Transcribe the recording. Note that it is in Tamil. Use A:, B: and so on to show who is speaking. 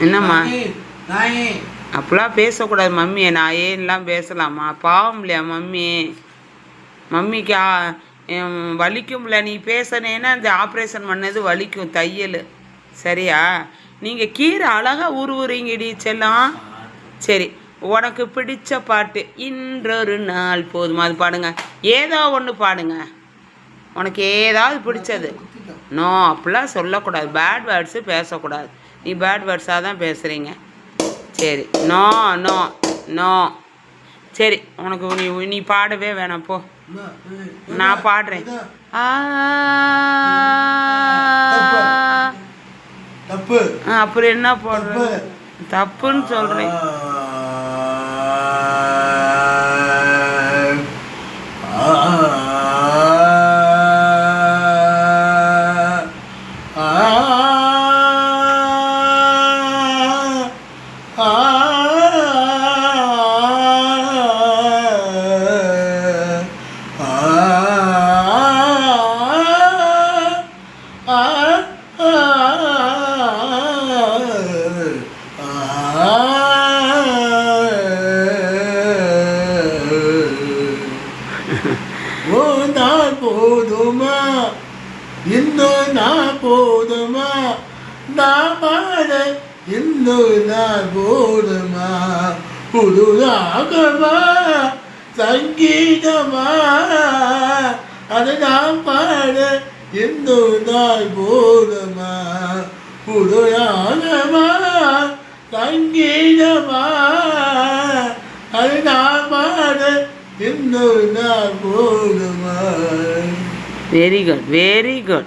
A: என்னம்மா அப்பெல்லாம் பேசக்கூடாது மம்மியை, நான் ஏன்லாம் பேசலாமா? பாவம் இல்லையா மம்மி? மம்மிக்கு வலிக்கும்ல, நீ பேசினேன்னா அந்த ஆப்ரேஷன் பண்ணது வலிக்கும், தையல். சரியா? நீங்கள் கீரை அழகாக உருவுறீங்கடி செல்லம். சரி, உனக்கு பிடிச்ச பாட்டு இன்றொரு நாள் போதுமா, அது பாடுங்க. ஏதோ ஒன்று பாடுங்க, உனக்கு ஏதாவது பிடிச்சது. நோ, அப்படிலாம் சொல்லக்கூடாது, பேட் வேர்ட்ஸு பேசக்கூடாது. நீ பேட் வேர்ட்ஸாக தான் பேசுகிறீங்க. சரி, நோ நோ நோ. சரி, உனக்கு நீ பாடவே வேணாம் போ, நான் பாடுறேன். அப்புறம் என்ன போடுற? தப்புன்னு சொல்கிறேன்.
B: போதுமா இன்னும் நான் போதுமா, நான் பாட இன்னும் நான் போதுமா, புதுராகமா சங்கீதமா, அதை நான் பாட இன்னும் நான் போதுமா, புதுராகமா சங்கீதமா, அதை நான் பாட இன்னும் நான் போதுமா.
A: Very good, very good.